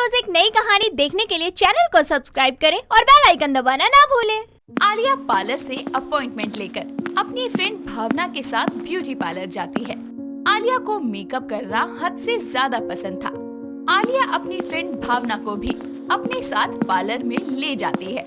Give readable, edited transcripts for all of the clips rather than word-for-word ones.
रोज एक नई कहानी देखने के लिए चैनल को सब्सक्राइब करें और बेल आइकन दबाना ना भूलें। आलिया पार्लर से अपॉइंटमेंट लेकर अपनी फ्रेंड भावना के साथ ब्यूटी पार्लर जाती है। आलिया को मेकअप करना हद से ज्यादा पसंद था। आलिया अपनी फ्रेंड भावना को भी अपने साथ पार्लर में ले जाती है।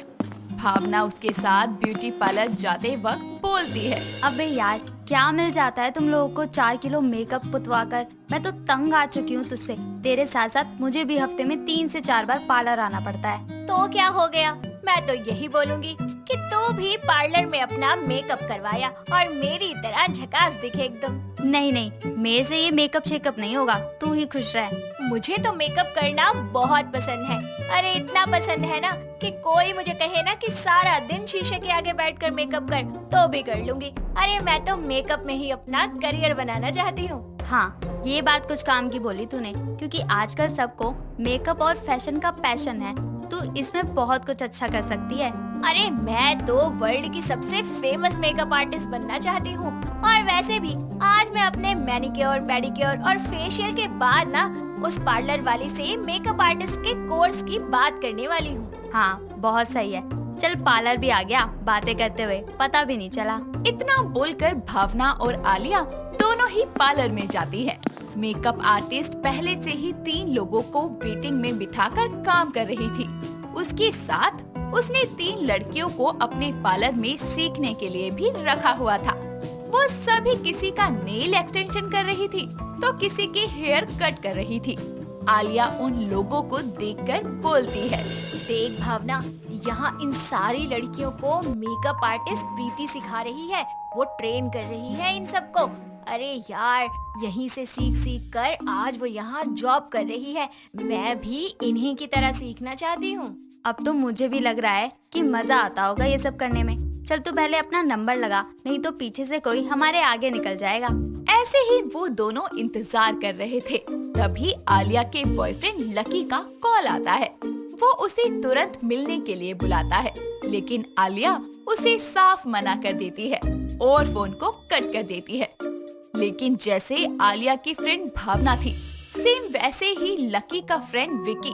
भावना उसके साथ ब्यूटी पार्लर जाते वक्त बोलती है, अबे यार, क्या मिल जाता है तुम लोगों को 4 किलो मेकअप पुतवा कर। मैं तो तंग आ चुकी हूँ तुझसे। तेरे साथ साथ मुझे भी हफ्ते में 3 से 4 बार पार्लर आना पड़ता है। तो क्या हो गया, मैं तो यही बोलूंगी कि तू भी पार्लर में अपना मेकअप करवाया और मेरी तरह झकास दिखे एकदम। नहीं नहीं, मेरे से ये मेकअप शेकअप नहीं होगा, तू ही खुश रह। मुझे तो मेकअप करना बहुत पसंद है। अरे इतना पसंद है ना कि कोई मुझे कहे ना कि सारा दिन शीशे के आगे बैठकर मेकअप कर तो भी कर लूंगी। अरे मैं तो मेकअप में ही अपना करियर बनाना चाहती हूँ। हाँ, ये बात कुछ काम की बोली तूने, क्योंकि आजकल सबको मेकअप और फैशन का पैशन है। तू इसमें बहुत कुछ अच्छा कर सकती है। अरे मैं तो वर्ल्ड की सबसे फेमस मेकअप आर्टिस्ट बनना चाहती हूँ। और वैसे भी आज मैं अपने मैनिक्योर, पेडिक्योर और फेशियल के बाद ना उस पार्लर वाली से मेकअप आर्टिस्ट के कोर्स की बात करने वाली हूँ। हाँ, बहुत सही है। चल, पार्लर भी आ गया, बातें करते हुए पता भी नहीं चला। इतना बोलकर भावना और आलिया दोनों ही पार्लर में जाती है। मेकअप आर्टिस्ट पहले से ही 3 लोगों को वेटिंग में बिठाकर काम कर रही थी। उसके साथ उसने 3 लड़कियों को अपने पार्लर में सीखने के लिए भी रखा हुआ था। वो सभी किसी का नेल एक्सटेंशन कर रही थी तो किसी के हेयर कट कर रही थी। आलिया उन लोगों को देखकर बोलती है, देख भावना, यहाँ इन सारी लड़कियों को मेकअप आर्टिस्ट प्रीति सिखा रही है। वो ट्रेन कर रही है इन सबको। अरे यार, यहीं से सीख कर आज वो यहाँ जॉब कर रही है। मैं भी इन्हीं की तरह सीखना चाहती हूँ। अब तो मुझे भी लग रहा है कि मजा आता होगा ये सब करने में। चल, तू पहले अपना नंबर लगा, नहीं तो पीछे से कोई हमारे आगे निकल जाएगा। ऐसे ही वो दोनों इंतजार कर रहे थे। तभी आलिया के बॉयफ्रेंड लकी का कॉल आता है। वो उसे तुरंत मिलने के लिए बुलाता है, लेकिन आलिया उसे साफ मना कर देती है और फोन को कट कर देती है। लेकिन जैसे आलिया की फ्रेंड भावना थी, सेम वैसे ही लकी का फ्रेंड विकी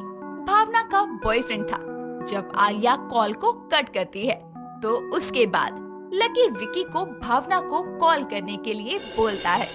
भावना का बॉयफ्रेंड था। जब आलिया कॉल को कट करती है तो उसके बाद लकी विकी को भावना को कॉल करने के लिए बोलता है।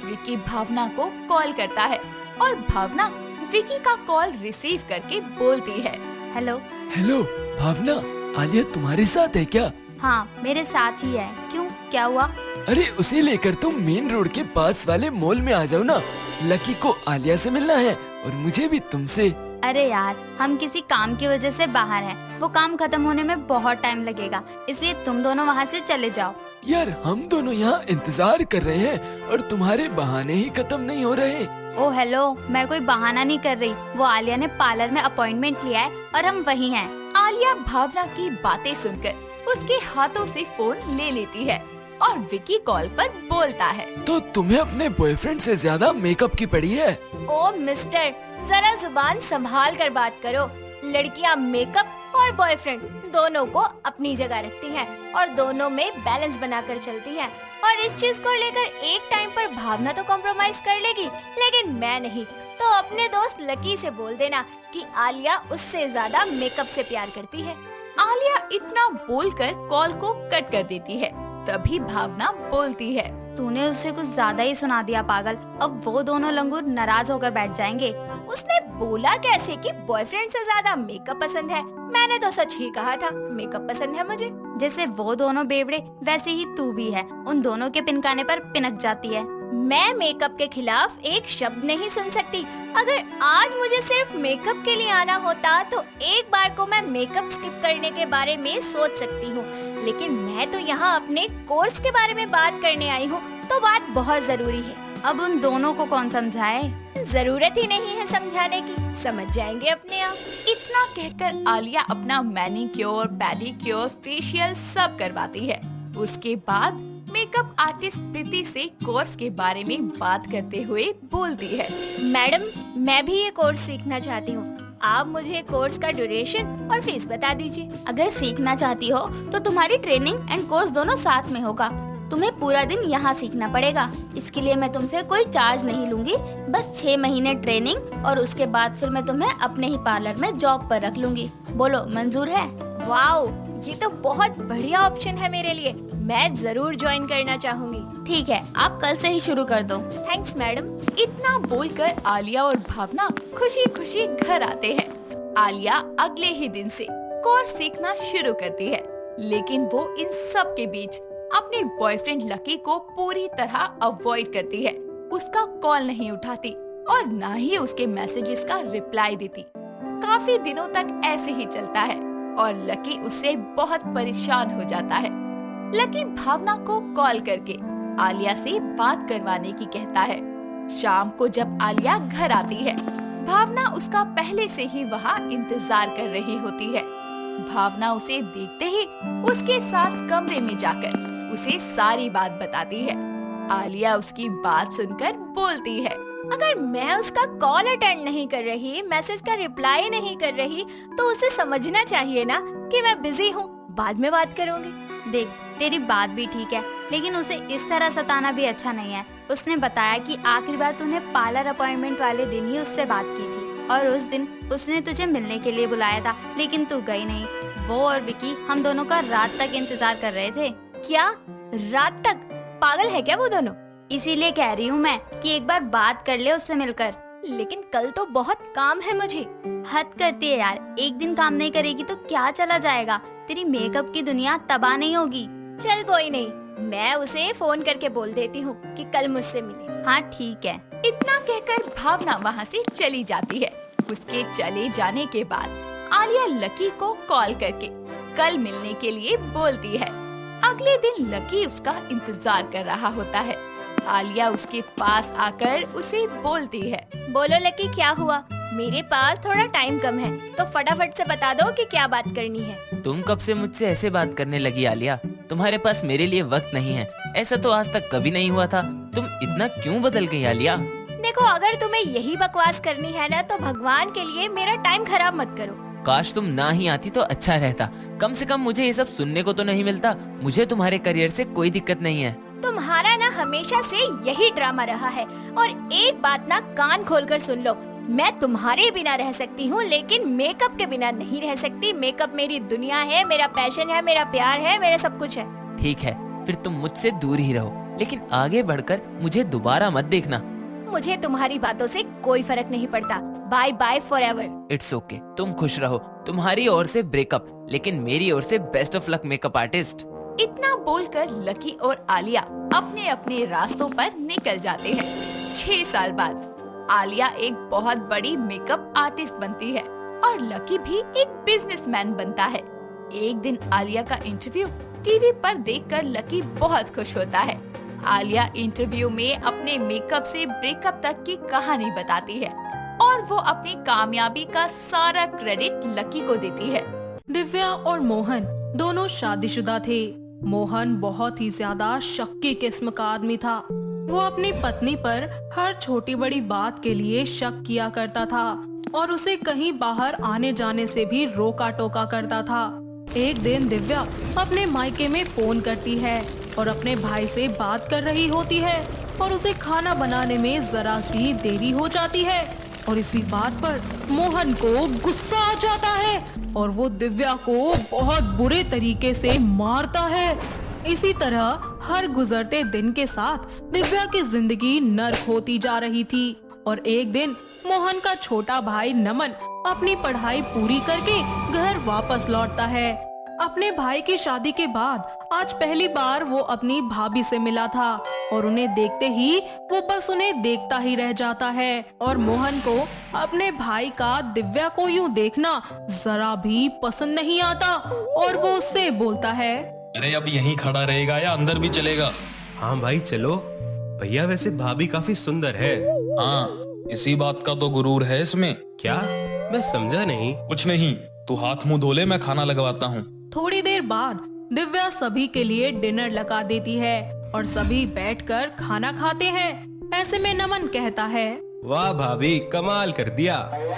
विकी भावना को कॉल करता है और भावना विकी का कॉल रिसीव करके बोलती है, हेलो। हेलो भावना, आलिया तुम्हारे साथ है क्या? हाँ, मेरे साथ ही है। क्यों, क्या हुआ? अरे उसे लेकर तुम मेन रोड के पास वाले मॉल में आ जाओ ना। लकी को आलिया से मिलना है और मुझे भी तुमसे। अरे यार, हम किसी काम की वजह से बाहर हैं। वो काम खत्म होने में बहुत टाइम लगेगा, इसलिए तुम दोनों वहाँ से चले जाओ। यार, हम दोनों यहाँ इंतजार कर रहे हैं और तुम्हारे बहाने ही खत्म नहीं हो रहे। ओ हेलो, मैं कोई बहाना नहीं कर रही। वो आलिया ने पार्लर में अपॉइंटमेंट लिया है और हम वहीं हैं। आलिया भावना की बातें सुनकर उसके हाथों से फोन ले लेती है और विकी कॉल पर बोलता है, तो तुम्हें अपने बॉयफ्रेंड से ज्यादा मेकअप की पड़ी है। ओ मिस्टर, जरा जुबान संभाल कर बात करो। लड़कियां मेकअप और बॉयफ्रेंड दोनों को अपनी जगह रखती हैं और दोनों में बैलेंस बनाकर चलती हैं। और इस चीज को लेकर एक टाइम पर भावना तो कॉम्प्रोमाइज कर लेगी, लेकिन मैं नहीं। तो अपने दोस्त लकी से बोल देना कि आलिया उससे ज्यादा मेकअप से प्यार करती है। आलिया इतना बोलकर कॉल को कट कर देती है। तभी भावना बोलती है, तूने उससे कुछ ज्यादा ही सुना दिया पागल। अब वो दोनों लंगूर नाराज होकर बैठ जाएंगे। उसने बोला कैसे कि बॉयफ्रेंड से ज्यादा मेकअप पसंद है? मैंने तो सच ही कहा था, मेकअप पसंद है मुझे। जैसे वो दोनों बेवड़े, वैसे ही तू भी है। उन दोनों के पिनकाने पर पिनक जाती है। मैं मेकअप के खिलाफ एक शब्द नहीं सुन सकती। अगर आज मुझे सिर्फ मेकअप के लिए आना होता तो एक बार को मैं मेकअप स्किप करने के बारे में सोच सकती हूँ, लेकिन मैं तो यहाँ अपने कोर्स के बारे में बात करने आई हूँ, तो बात बहुत जरूरी है। अब उन दोनों को कौन समझाए? जरूरत ही नहीं है समझाने की, समझ जाएंगे अपने आप। इतना कहकर आलिया अपना मैनिक्योर, पेडिक्योर, फेशियल सब करवाती है। उसके बाद मेकअप आर्टिस्ट प्रीति से कोर्स के बारे में बात करते हुए बोलती है, मैडम, मैं भी ये कोर्स सीखना चाहती हूँ। आप मुझे कोर्स का ड्यूरेशन और फीस बता दीजिए। अगर सीखना चाहती हो तो तुम्हारी ट्रेनिंग एंड कोर्स दोनों साथ में होगा। तुम्हें पूरा दिन यहाँ सीखना पड़ेगा। इसके लिए मैं तुमसे कोई चार्ज नहीं लूंगी, बस 6 महीने ट्रेनिंग और उसके बाद फिर मैं तुम्हें अपने ही पार्लर में जॉब पर रख लूंगी। बोलो मंजूर है? वाओ, ये तो बहुत बढ़िया ऑप्शन है मेरे लिए। मैं जरूर ज्वाइन करना चाहूँगी। ठीक है, आप कल से ही शुरू कर दो। Thanks madam. इतना बोलकर आलिया और भावना खुशी खुशी घर आते हैं। आलिया अगले ही दिन से कोर्स सीखना शुरू करती है, लेकिन वो इन सब के बीच अपने बॉयफ्रेंड लकी को पूरी तरह अवॉइड करती है। उसका कॉल नहीं उठाती और ना ही उसके मैसेजेस का रिप्लाई देती। काफी दिनों तक ऐसे ही चलता है और लकी उससे बहुत परेशान हो जाता है। लकी भावना को कॉल करके आलिया से बात करवाने की कहता है। शाम को जब आलिया घर आती है, भावना उसका पहले से ही वहाँ इंतजार कर रही होती है। भावना उसे देखते ही उसके साथ कमरे में जाकर उसे सारी बात बताती है। आलिया उसकी बात सुनकर बोलती है, अगर मैं उसका कॉल अटेंड नहीं कर रही, मैसेज का रिप्लाई नहीं कर रही, तो उसे समझना चाहिए ना कि मैं बिजी हूँ, बाद में बात करूँगी। देख, तेरी बात भी ठीक है, लेकिन उसे इस तरह सताना भी अच्छा नहीं है। उसने बताया कि आखिरी बार तूने पार्लर अपॉइंटमेंट वाले दिन ही उससे बात की थी और उस दिन उसने तुझे मिलने के लिए बुलाया था, लेकिन तू गई नहीं। वो और विकी हम दोनों का रात तक इंतजार कर रहे थे। क्या रात तक? पागल है क्या वो दोनों? इसीलिए कह रही हूँ मैं कि एक बार बात कर ले उससे मिलकर। लेकिन कल तो बहुत काम है मुझे। हद करती है यार, एक दिन काम नहीं करेगी तो क्या चला जाएगा? तेरी मेकअप की दुनिया तबाह नहीं होगी। चल कोई नहीं, मैं उसे फोन करके बोल देती हूँ कि कल मुझसे मिले। हाँ ठीक है। इतना कहकर भावना वहाँ से चली जाती है। उसके चले जाने के बाद आलिया लकी को कॉल करके कल मिलने के लिए बोलती है। अगले दिन लकी उसका इंतजार कर रहा होता है। आलिया उसके पास आकर उसे बोलती है, बोलो लकी, क्या हुआ? मेरे पास थोड़ा टाइम कम है, तो फटाफट से बता दो कि क्या बात करनी है। तुम कब से मुझसे ऐसे बात करने लगी आलिया? तुम्हारे पास मेरे लिए वक्त नहीं है, ऐसा तो आज तक कभी नहीं हुआ था। तुम इतना क्यों बदल गई आलिया? देखो, अगर तुम्हें यही बकवास करनी है ना, तो भगवान के लिए मेरा टाइम खराब मत करो। काश तुम ना ही आती तो अच्छा रहता। कम से कम मुझे ये सब सुनने को तो नहीं मिलता। मुझे तुम्हारे करियर से कोई दिक्कत नहीं है। तुम्हारा ना हमेशा से यही ड्रामा रहा है। और एक बात ना कान खोलकर सुन लो, मैं तुम्हारे बिना रह सकती हूँ, लेकिन मेकअप के बिना नहीं रह सकती। मेकअप मेरी दुनिया है, मेरा पैशन है, मेरा प्यार है, मेरा सब कुछ है। ठीक है, फिर तुम मुझसे दूर ही रहो, लेकिन आगे बढ़कर मुझे दोबारा मत देखना। मुझे तुम्हारी बातों से कोई फर्क नहीं पड़ता। Bye bye forever. It's okay, तुम खुश रहो। तुम्हारी ओर से ब्रेकअप, लेकिन मेरी ओर से best of luck makeup artist. इतना बोलकर लकी और आलिया अपने अपने रास्तों पर निकल जाते हैं। 6 साल बाद आलिया एक बहुत बड़ी मेकअप आर्टिस्ट बनती है और लकी भी एक बिजनेसमैन बनता है। एक दिन आलिया का इंटरव्यू टीवी पर देखकर लकी बहुत खुश होता है। आलिया इंटरव्यू में अपने मेकअप से ब्रेकअप तक की कहानी बताती है और वो अपनी कामयाबी का सारा क्रेडिट लकी को देती है। दिव्या और मोहन दोनों शादीशुदा थे। मोहन बहुत ही ज्यादा शक्की किस्म का आदमी था। वो अपनी पत्नी पर हर छोटी बड़ी बात के लिए शक किया करता था और उसे कहीं बाहर आने जाने से भी रोका टोका करता था। एक दिन दिव्या अपने मायके में फोन करती है और अपने भाई से बात कर रही होती है और उसे खाना बनाने में जरा सी देरी हो जाती है और इसी बात पर मोहन को गुस्सा आ जाता है और वो दिव्या को बहुत बुरे तरीके से मारता है। इसी तरह हर गुजरते दिन के साथ दिव्या की जिंदगी नर्क होती जा रही थी और एक दिन मोहन का छोटा भाई नमन अपनी पढ़ाई पूरी करके घर वापस लौटता है। अपने भाई की शादी के बाद आज पहली बार वो अपनी भाभी से मिला था और उन्हें देखते ही वो बस उन्हें देखता ही रह जाता है और मोहन को अपने भाई का दिव्या को यूं देखना जरा भी पसंद नहीं आता और वो उससे बोलता है, अरे अब यहीं खड़ा रहेगा या अंदर भी चलेगा? हाँ भाई चलो। भैया वैसे भाभी काफी सुंदर है। हाँ, इसी बात का तो गुरूर है इसमें। क्या? मैं समझा नहीं। कुछ नहीं, तू हाथ मुंह धो ले, मैं खाना लगवाता हूँ। थोड़ी देर बाद दिव्या सभी के लिए डिनर लगा देती है और सभी बैठकर खाना खाते हैं। ऐसे में नमन कहता है, वाह भाभी, कमाल कर दिया।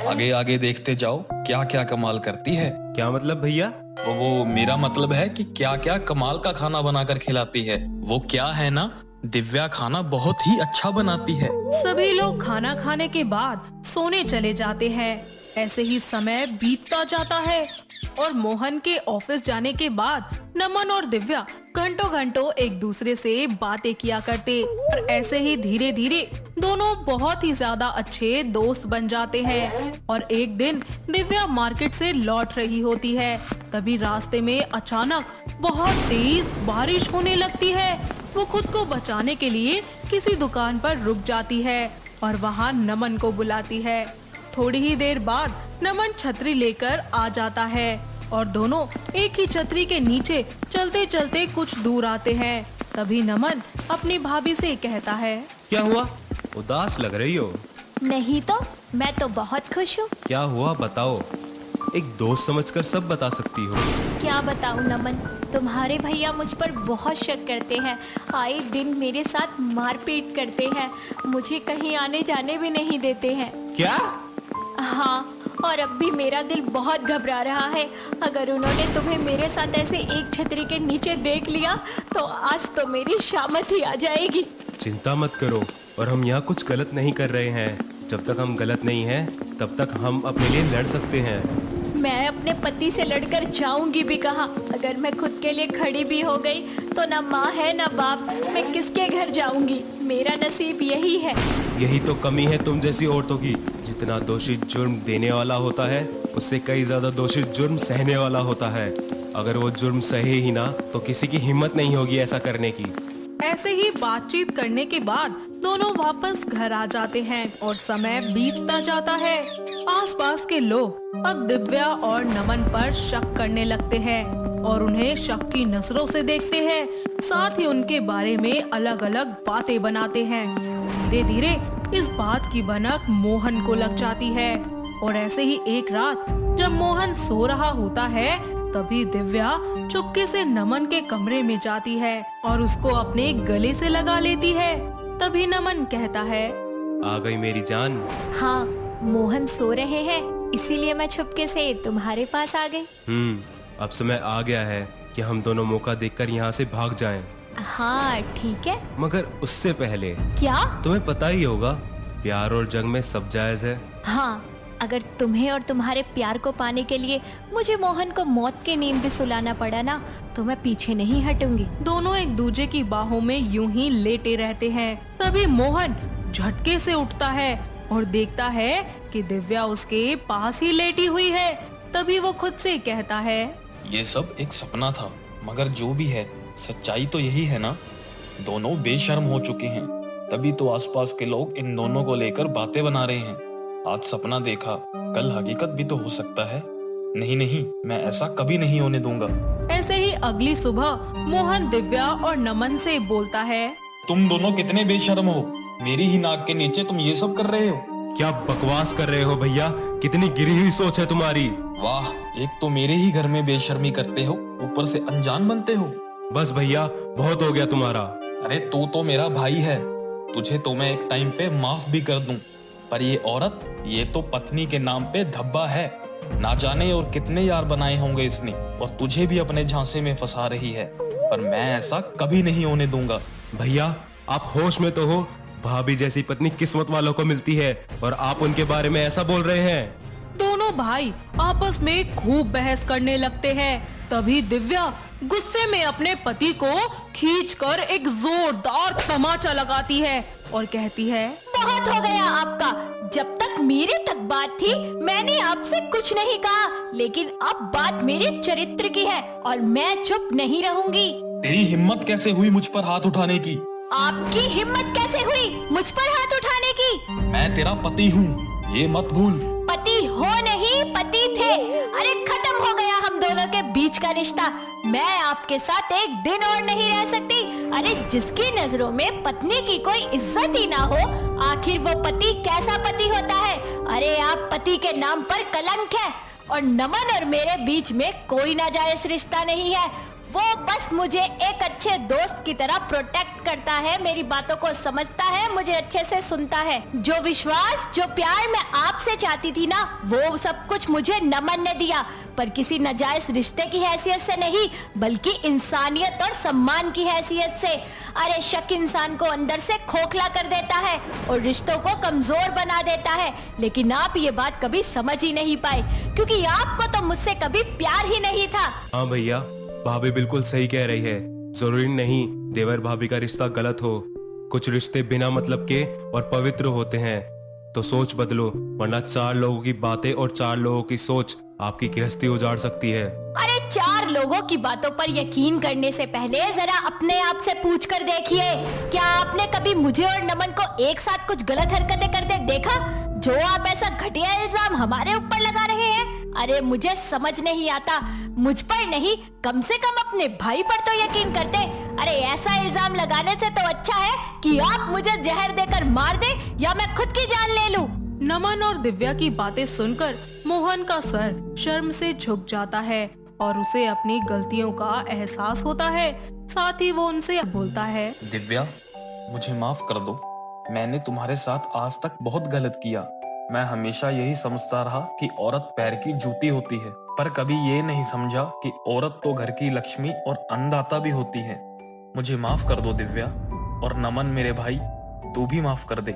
आगे आगे देखते जाओ क्या क्या कमाल करती है। क्या मतलब भैया? वो मेरा मतलब है कि क्या क्या कमाल का खाना बनाकर खिलाती है। वो क्या है ना, दिव्या खाना बहुत ही अच्छा बनाती है। सभी लोग खाना खाने के बाद सोने चले जाते हैं। ऐसे ही समय बीतता जाता है और मोहन के ऑफिस जाने के बाद नमन और दिव्या घंटों घंटों एक दूसरे से बातें किया करते और ऐसे ही धीरे धीरे दोनों बहुत ही ज्यादा अच्छे दोस्त बन जाते हैं। और एक दिन दिव्या मार्केट से लौट रही होती है, तभी रास्ते में अचानक बहुत तेज बारिश होने लगती है। वो खुद को बचाने के लिए किसी दुकान पर रुक जाती है और वहाँ नमन को बुलाती है। थोड़ी ही देर बाद नमन छतरी लेकर आ जाता है और दोनों एक ही छतरी के नीचे चलते चलते कुछ दूर आते हैं। तभी नमन अपनी भाभी से कहता है, क्या हुआ, उदास लग रही हो? नहीं तो, मैं तो बहुत खुश हूँ। क्या हुआ बताओ, एक दोस्त समझकर सब बता सकती हो। क्या बताऊँ नमन, तुम्हारे भैया मुझ पर बहुत शक करते हैं। आए दिन मेरे साथ मारपीट करते हैं, मुझे कहीं आने जाने भी नहीं देते हैं। क्या? हाँ, और अब भी मेरा दिल बहुत घबरा रहा है। अगर उन्होंने तुम्हें मेरे साथ ऐसे एक छतरी के नीचे देख लिया तो आज तो मेरी शामत ही आ जाएगी। चिंता मत करो, और हम यहाँ कुछ गलत नहीं कर रहे हैं। जब तक हम गलत नहीं हैं, तब तक हम अपने लिए लड़ सकते हैं। मैं अपने पति से लड़कर जाऊंगी भी कहाँ? अगर मैं खुद के लिए खड़ी भी हो गई तो ना माँ है ना बाप, मैं किसके घर जाऊंगी? मेरा नसीब यही है। यही तो कमी है तुम जैसी औरतों की। जितना दोषी जुर्म देने वाला होता है, उससे कई ज्यादा दोषी जुर्म सहने वाला होता है। अगर वो जुर्म सहे ही ना, तो किसी की हिम्मत नहीं होगी ऐसा करने की। ऐसे ही बातचीत करने के बाद दोनों वापस घर आ जाते हैं और समय बीतता जाता है। आसपास के लोग अब दिव्या और नमन पर शक करने लगते हैं और उन्हें शक की नजरों से देखते हैं। साथ ही उनके बारे में अलग अलग बातें बनाते हैं। धीरे धीरे इस बात की भनक मोहन को लग जाती है और ऐसे ही एक रात जब मोहन सो रहा होता है, तभी दिव्या चुपके से नमन के कमरे में जाती है और उसको अपने गले से लगा लेती है। तभी नमन कहता है, आ गई मेरी जान। हाँ, मोहन सो रहे हैं, इसीलिए मैं चुपके से तुम्हारे पास आ गई। अब समय आ गया है कि हम दोनों मौका देखकर यहाँ से भाग जाएं। हाँ ठीक है। मगर उससे पहले क्या? तुम्हें पता ही होगा, प्यार और जंग में सब जायज है। हाँ, अगर तुम्हें और तुम्हारे प्यार को पाने के लिए मुझे मोहन को मौत की नींद भी सुलाना पड़ा ना, तो मैं पीछे नहीं हटूंगी। दोनों एक दूसरे की बाहों में यूं ही लेटे रहते हैं। तभी मोहन झटके से उठता है और देखता है कि दिव्या उसके पास ही लेटी हुई है। तभी वो खुद से कहता है, ये सब एक सपना था, मगर जो भी है सच्चाई तो यही है ना। दोनों बेशर्म हो चुके हैं, तभी तो आसपास के लोग इन दोनों को लेकर बातें बना रहे हैं। आज सपना देखा, कल हकीकत भी तो हो सकता है। नहीं नहीं, मैं ऐसा कभी नहीं होने दूंगा। ऐसे ही अगली सुबह मोहन दिव्या और नमन से बोलता है, तुम दोनों कितने बेशर्म हो, मेरी ही नाक के नीचे तुम ये सब कर रहे हो। क्या बकवास कर रहे हो भैया, कितनी गिरी हुई सोच है तुम्हारी। वाह, एक तो मेरे ही घर में बेशर्मी करते हो, ऊपर से अनजान बनते हो। बस भैया, बहुत हो गया तुम्हारा। अरे तू तो मेरा भाई है, तुझे तो मैं एक टाइम पे माफ भी कर दूं, पर ये औरत, ये तो पत्नी के नाम पे धब्बा है। ना जाने और कितने यार बनाए होंगे इसने, और तुझे भी अपने झांसे में फंसा रही है, पर मैं ऐसा कभी नहीं होने दूंगा। भैया, आप होश में तो हो। भाभी जैसी पत्नी किस्मत वालों को मिलती है, और आप उनके बारे में ऐसा बोल रहे हैं। दोनों भाई आपस में खूब बहस करने लगते हैं। तभी दिव्या गुस्से में अपने पति को खींचकर एक जोरदार तमाचा लगाती है और कहती है, बहुत हो गया आपका। जब तक मेरे तक बात थी, मैंने आपसे कुछ नहीं कहा, लेकिन अब बात मेरे चरित्र की है और मैं चुप नहीं रहूंगी। तेरी हिम्मत कैसे हुई मुझ पर हाथ उठाने की? आपकी हिम्मत कैसे हुई मुझ पर हाथ उठाने की? मैं तेरा पति हूँ, ये मत भूल। पति हो नहीं, पति थे। अरे खत्म हो गया हम दोनों के बीच का रिश्ता। मैं आपके साथ एक दिन और नहीं रह सकती। अरे जिसकी नजरों में पत्नी की कोई इज्जत ही ना हो, आखिर वो पति कैसा पति होता है? अरे आप पति के नाम पर कलंक है। और नमन और मेरे बीच में कोई नाजायज रिश्ता नहीं है। वो बस मुझे एक अच्छे दोस्त की तरह प्रोटेक्ट करता है, मेरी बातों को समझता है, मुझे अच्छे से सुनता है। जो विश्वास, जो प्यार मैं आपसे चाहती थी ना, वो सब कुछ मुझे नमन ने दिया, पर किसी नाजायज रिश्ते की हैसियत से नहीं, बल्कि इंसानियत और सम्मान की हैसियत से। अरे शक इंसान को अंदर से खोखला कर देता है और रिश्तों को कमजोर बना देता है। लेकिन आप ये बात कभी समझ ही नहीं पाए, क्योंकि आपको तो मुझसे कभी प्यार ही नहीं था। हाँ भैया, भाभी बिल्कुल सही कह रही है। जरूरी नहीं देवर भाभी का रिश्ता गलत हो, कुछ रिश्ते बिना मतलब के और पवित्र होते हैं। तो सोच बदलो, वरना 4 लोगों की बातें और 4 लोगों की सोच आपकी गृहस्थी उजाड़ सकती है। अरे 4 लोगों की बातों पर यकीन करने से पहले जरा अपने आप से पूछ कर देखिए, क्या आपने कभी मुझे और नमन को एक साथ कुछ गलत हरकतें करते देखा, जो आप ऐसा घटिया इल्जाम हमारे ऊपर लगा रहे हैं? अरे मुझे समझ नहीं आता, मुझ पर नहीं, कम से कम अपने भाई पर तो यकीन करते। अरे ऐसा इल्जाम लगाने से तो अच्छा है कि आप मुझे जहर देकर मार दे या मैं खुद की जान ले लूं। नमन और दिव्या की बातें सुनकर मोहन का सर शर्म से झुक जाता है और उसे अपनी गलतियों का एहसास होता है। साथ ही वो उनसे बोलता है, दिव्या, मुझे माफ कर दो। मैंने तुम्हारे साथ आज तक बहुत गलत किया। मैं हमेशा यही समझता रहा कि औरत पैर की जूती होती है, पर कभी ये नहीं समझा कि औरत तो घर की लक्ष्मी और अन्नदाता भी होती है। मुझे माफ कर दो दिव्या, और नमन मेरे भाई, तू भी माफ कर दे।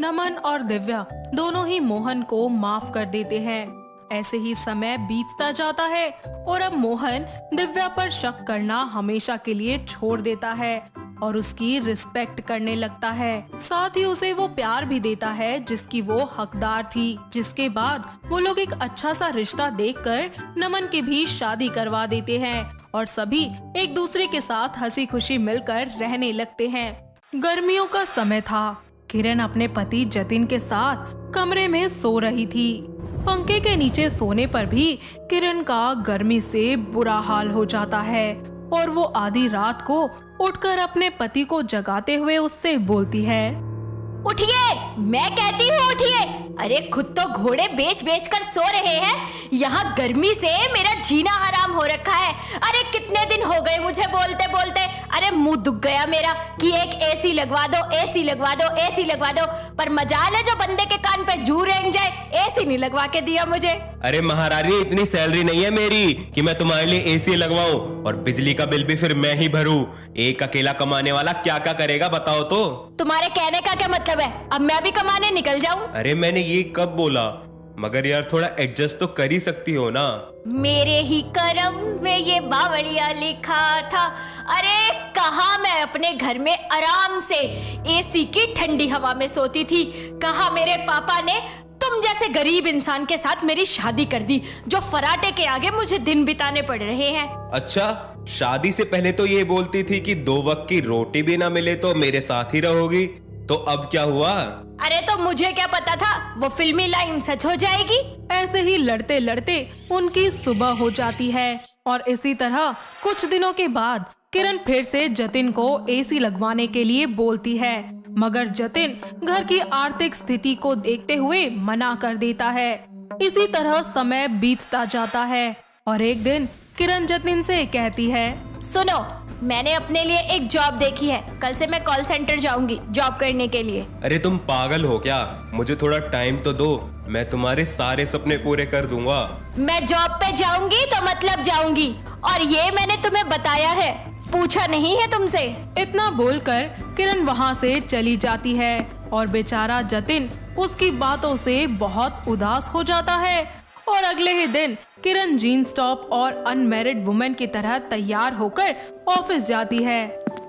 नमन और दिव्या दोनों ही मोहन को माफ कर देते हैं। ऐसे ही समय बीतता जाता है और अब मोहन दिव्या पर शक करना हमेशा के लिए छोड़ देता है और उसकी रिस्पेक्ट करने लगता है। साथ ही उसे वो प्यार भी देता है जिसकी वो हकदार थी। जिसके बाद वो लोग एक अच्छा सा रिश्ता देखकर नमन की भी शादी करवा देते हैं और सभी एक दूसरे के साथ हंसी खुशी मिलकर रहने लगते हैं। गर्मियों का समय था। किरण अपने पति जतिन के साथ कमरे में सो रही थी। पंखे के नीचे सोने पर भी किरण का गर्मी से बुरा हाल हो जाता है और वो आधी रात को उठकर अपने पति को जगाते हुए उससे बोलती है, उठिए, मैं कहती हूँ उठिए। अरे खुद तो घोड़े बेच बेच कर सो रहे हैं, यहाँ गर्मी से मेरा जीना हराम हो रखा है। अरे कितने दिन हो गए मुझे बोलते बोलते, अरे मुंह दुख गया मेरा कि एक एसी लगवा दो, एसी लगवा दो, एसी लगवा दो, पर मजाल है जो बंदे के कान पे जू रेंग जाए, एसी नहीं लगवा के दिया मुझे। अरे महारानी, इतनी सैलरी नहीं है मेरी कि मैं तुम्हारे लिए एसी लगवाऊं, और बिजली का बिल भी फिर मैं ही भरूं। एक अकेला कमाने वाला क्या क्या करेगा बताओ तो। तुम्हारे कहने का क्या मतलब है, अब मैं भी कमाने निकल जाऊं? अरे मैंने ये कब बोला, मगर यार थोड़ा एडजस्ट तो कर ही सकती हो ना। मेरे ही करम में ये बावड़िया लिखा था। अरे कहा मैं अपने घर में आराम से एसी की ठंडी हवा में सोती थी, कहा मेरे पापा ने तुम जैसे गरीब इंसान के साथ मेरी शादी कर दी, जो फराटे के आगे मुझे दिन बिताने पड़ रहे हैं। अच्छा, शादी से पहले तो ये बोलती थी कि 2 वक्त की रोटी भी ना मिले तो मेरे साथ ही रहोगी, तो अब क्या हुआ? अरे तो मुझे क्या पता था वो फिल्मी लाइन सच हो जाएगी। ऐसे ही लड़ते लड़ते उनकी सुबह हो जाती है और इसी तरह कुछ दिनों के बाद किरण फिर से जतिन को एसी लगवाने के लिए बोलती है, मगर जतिन घर की आर्थिक स्थिति को देखते हुए मना कर देता है। इसी तरह समय बीतता जाता है और एक दिन किरण जतिन से कहती है, सुनो, मैंने अपने लिए एक जॉब देखी है, कल से मैं कॉल सेंटर जाऊंगी जॉब करने के लिए। अरे तुम पागल हो क्या? मुझे थोड़ा टाइम तो दो, मैं तुम्हारे सारे सपने पूरे कर दूंगा। मैं जॉब पे जाऊंगी तो मतलब जाऊंगी, और ये मैंने तुम्हें बताया है, पूछा नहीं है तुमसे। इतना बोलकर किरण वहाँ से चली जाती है और बेचारा जतिन उसकी बातों से बहुत उदास हो जाता है और अगले ही दिन किरण जीन्स टॉप और अनमैरिड वुमेन की तरह तैयार होकर ऑफिस जाती है।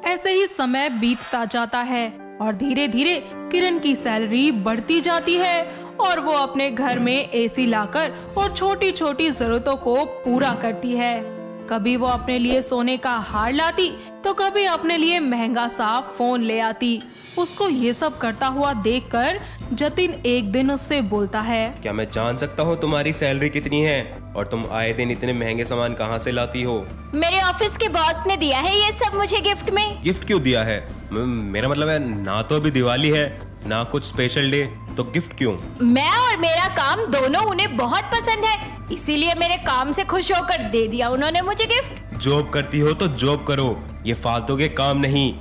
ऐसे ही समय बीतता जाता है और धीरे धीरे किरण की सैलरी बढ़ती जाती है और वो अपने घर में एसी लाकर और छोटी छोटी जरूरतों को पूरा करती है। कभी वो अपने लिए सोने का हार लाती तो कभी अपने लिए महंगा सा फोन ले आती। उसको ये सब करता हुआ देखकर जतिन एक दिन उससे बोलता है, क्या मैं जान सकता हूँ तुम्हारी सैलरी कितनी है और तुम आए दिन इतने महंगे सामान कहाँ से लाती हो? मेरे ऑफिस के बॉस ने दिया है ये सब मुझे गिफ्ट में। गिफ्ट क्यों दिया है? मेरा मतलब है ना तो अभी दिवाली है ना कुछ स्पेशल डे, तो गिफ्ट क्यों? मैं और मेरा काम दोनों उन्हें बहुत पसंद है, इसीलिए मेरे काम से खुश होकर दे दिया उन्होंने मुझे गिफ्ट। जॉब करती हो तो जॉब करो, ये फालतू के काम नहीं।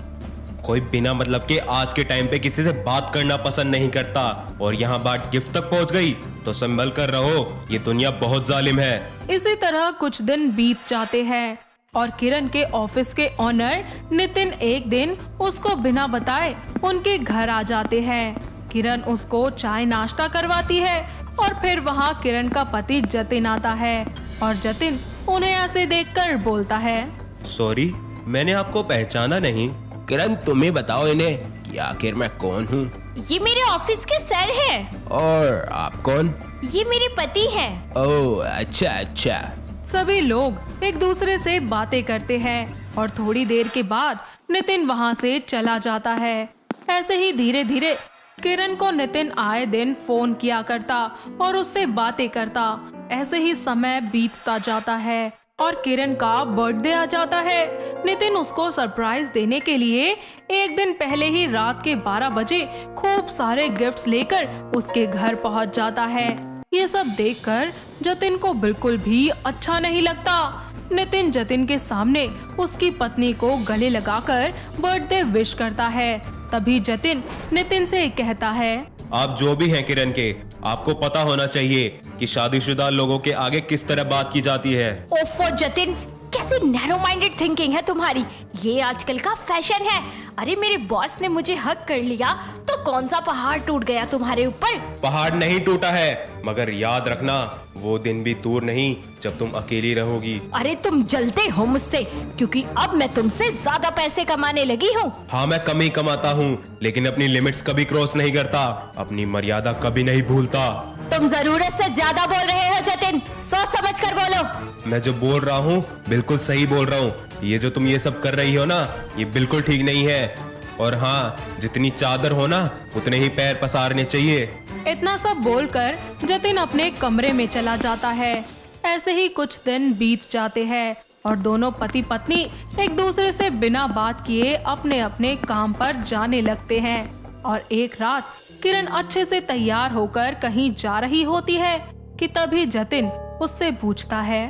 कोई बिना मतलब के आज के टाइम पे किसी से बात करना पसंद नहीं करता, और यहाँ बात गिफ्ट तक पहुँच गई तो संभल कर रहो, ये दुनिया बहुत जालिम है। इसी तरह कुछ दिन बीत जाते हैं और किरण के ऑफिस के ऑनर नितिन एक दिन उसको बिना बताए उनके घर आ जाते हैं। किरण उसको चाय नाश्ता करवाती है और फिर वहाँ किरण का पति जतिन आता है और जतिन उन्हें ऐसे देखकर बोलता है, सॉरी, मैंने आपको पहचाना नहीं। किरण, तुम्हें बताओ इन्हें कि आखिर मैं कौन हूँ। ये मेरे ऑफिस के सर हैं। और आप कौन? ये मेरे पति हैं। ओह अच्छा अच्छा। सभी लोग एक दूसरे से बातें करते हैं और थोड़ी देर के बाद नितिन वहाँ से चला जाता है। ऐसे ही धीरे धीरे किरण को नितिन आए दिन फोन किया करता और उससे बातें करता। ऐसे ही समय बीतता जाता है और किरण का बर्थडे आ जाता है। नितिन उसको सरप्राइज देने के लिए एक दिन पहले ही रात के 12 बजे खूब सारे गिफ्ट्स लेकर उसके घर पहुंच जाता है। ये सब देखकर जतिन को बिल्कुल भी अच्छा नहीं लगता। नितिन जतिन के सामने उसकी पत्नी को गले लगाकर बर्थडे विश करता है। तभी जतिन नितिन से कहता है, आप जो भी हैं किरण के, आपको पता होना चाहिए कि शादीशुदा लोगों के आगे किस तरह बात की जाती है। ओफो जतिन, कैसी नैरो माइंडेड थिंकिंग है तुम्हारी। ये आजकल का फैशन है। अरे मेरे बॉस ने मुझे हक कर लिया तो कौन सा पहाड़ टूट गया तुम्हारे ऊपर। पहाड़ नहीं टूटा है, मगर याद रखना वो दिन भी दूर नहीं जब तुम अकेली रहोगी। अरे तुम जलते हो मुझसे, क्योंकि अब मैं तुमसे ज्यादा पैसे कमाने लगी हूँ। हाँ, मैं कम ही कमाता हूँ, लेकिन अपनी लिमिट्स कभी क्रॉस नहीं करता, अपनी मर्यादा कभी नहीं भूलता। तुम जरूरत से ज्यादा बोल रहे हो जतिन, सोच समझ कर बोलो। मैं जो बोल रहा हूँ बिल्कुल सही बोल रहा हूँ। ये जो तुम ये सब कर रही हो ना, ये बिल्कुल ठीक नहीं है। और हाँ, जितनी चादर हो ना उतने ही पैर पसारने चाहिए। इतना सब बोलकर जतिन अपने कमरे में चला जाता है। ऐसे ही कुछ दिन बीत जाते हैं और दोनों पति पत्नी एक दूसरे से बिना बात किए अपने अपने काम पर जाने लगते हैं। और एक रात किरण अच्छे से तैयार होकर कहीं जा रही होती है कि तभी जतिन उससे पूछता है,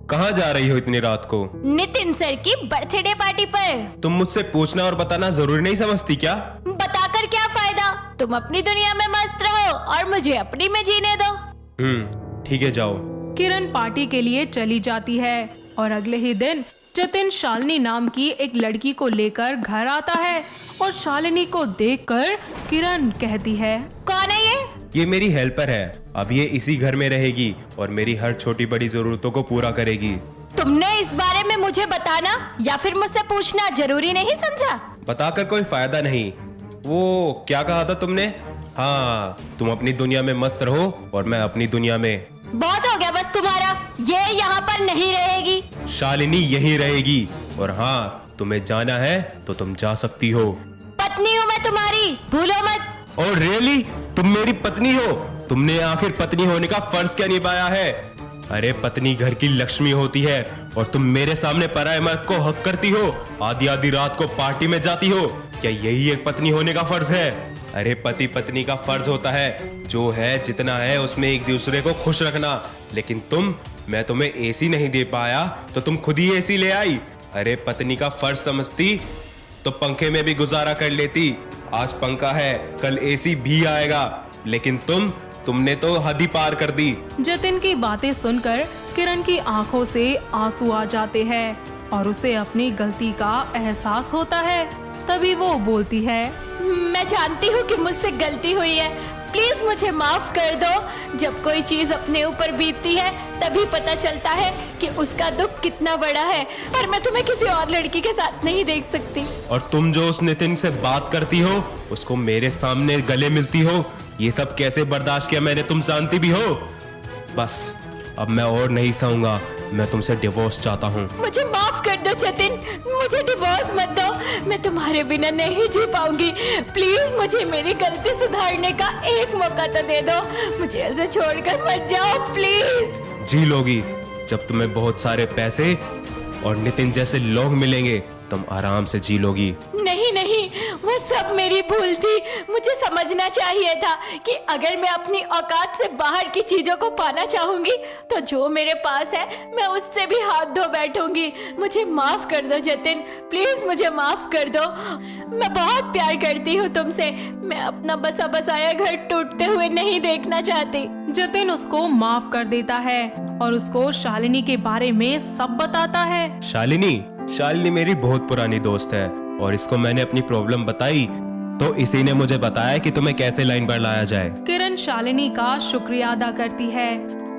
कहाँ जा रही हो इतनी रात को? नितिन सर की बर्थडे पार्टी पर। तुम मुझसे पूछना और बताना जरूरी नहीं समझती क्या? बताकर क्या फायदा, तुम अपनी दुनिया में मस्त रहो और मुझे अपनी में जीने दो। ठीक है, जाओ। किरण पार्टी के लिए चली जाती है और अगले ही दिन जतिन शालिनी नाम की एक लड़की को लेकर घर आता है और शालिनी को देखकर किरण कहती है, कौन है ये मेरी हेल्पर है। अब ये इसी घर में रहेगी और मेरी हर छोटी बड़ी जरूरतों को पूरा करेगी। तुमने इस बारे में मुझे बताना या फिर मुझसे पूछना जरूरी नहीं समझा? बताकर कोई फायदा नहीं। वो क्या कहा था तुमने? हाँ, तुम अपनी दुनिया में मस्त रहो और मैं अपनी दुनिया में। बहुत हो गया बस तुम्हारा, ये यहाँ पर नहीं रहेगी। शालिनी यहीं रहेगी, और हाँ, तुम्हें जाना है तो तुम जा सकती हो। पत्नी हूँ मैं तुम्हारी, भूलो मत। और रियली तुम मेरी पत्नी हो? तुमने आखिर पत्नी होने का फर्ज क्या निभाया है? अरे पत्नी घर की लक्ष्मी होती है और तुम मेरे सामने पराये मर्द को हक करती हो, आधी आधी रात को पार्टी में जाती हो। क्या यही एक पत्नी होने का फर्ज है? अरे पति पत्नी का फर्ज होता है जो है जितना है उसमें एक दूसरे को खुश रखना। लेकिन मैं तुम्हें एसी नहीं दे पाया तो तुम खुद ही एसी ले आई। अरे पत्नी का फर्ज समझती तो पंखे में भी गुजारा कर लेती। आज पंखा है, कल एसी भी आएगा, लेकिन तुमने तो हद ही पार कर दी। जतिन की बातें सुनकर किरण की आंखों से आंसू आ जाते हैं और उसे अपनी गलती का एहसास होता है। तभी वो बोलती है, मैं जानती हूँ कि मुझसे गलती हुई है, प्लीज मुझे माफ कर दो। जब कोई चीज अपने ऊपर बीतती है तभी पता चलता है कि उसका दुख कितना बड़ा है, पर मैं तुम्हें किसी और लड़की के साथ नहीं देख सकती। और तुम जो उस नितिन से बात करती हो, उसको मेरे सामने गले मिलती हो, ये सब कैसे बर्दाश्त किया मैंने, तुम जानती भी हो। बस अब मैं और नहीं सहूंगा, मैं तुमसे डिवोर्स चाहता हूँ। मुझे माफ कर दो जतिन, मुझे डिवोर्स मत दो, मैं तुम्हारे बिना नहीं जी पाऊंगी। प्लीज मुझे मेरी गलती सुधारने का एक मौका तो दे दो, मुझे ऐसे छोड़कर मत जाओ प्लीज। जी लोगी, जब तुम्हें बहुत सारे पैसे और नितिन जैसे लोग मिलेंगे तुम आराम से जी लोगी। नहीं नहीं, वो सब मेरी भूल थी। मुझे समझना चाहिए था कि अगर मैं अपनी औकात से बाहर की चीजों को पाना चाहूंगी तो जो मेरे पास है मैं उससे भी हाथ धो बैठूंगी। मुझे माफ कर दो जतिन, प्लीज मुझे माफ कर दो। मैं बहुत प्यार करती हूँ तुमसे। मैं अपना बसा बसाया घर टूटते हुए नहीं देखना चाहती। जतिन उसको माफ कर देता है और उसको शालिनी के बारे में सब बताता है। शालिनी मेरी बहुत पुरानी दोस्त है और इसको मैंने अपनी प्रॉब्लम बताई तो इसी ने मुझे बताया कि तुम्हें कैसे लाइन पर लाया जाए। किरण शालिनी का शुक्रिया अदा करती है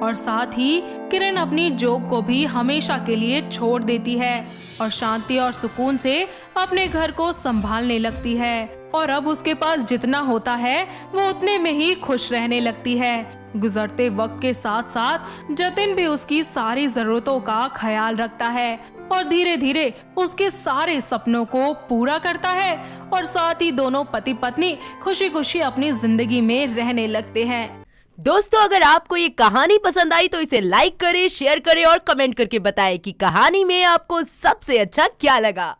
और साथ ही किरण अपनी जॉब को भी हमेशा के लिए छोड़ देती है और शांति और सुकून से अपने घर को संभालने लगती है। और अब उसके पास जितना होता है वो उतने में ही खुश रहने लगती है। गुजरते वक्त के साथ साथ जतिन भी उसकी सारी जरूरतों का ख्याल रखता है और धीरे धीरे उसके सारे सपनों को पूरा करता है और साथ ही दोनों पति पत्नी खुशी खुशी अपनी जिंदगी में रहने लगते हैं। दोस्तों, अगर आपको ये कहानी पसंद आई तो इसे लाइक करें, शेयर करें और कमेंट करके बताएं कि कहानी में आपको सबसे अच्छा क्या लगा।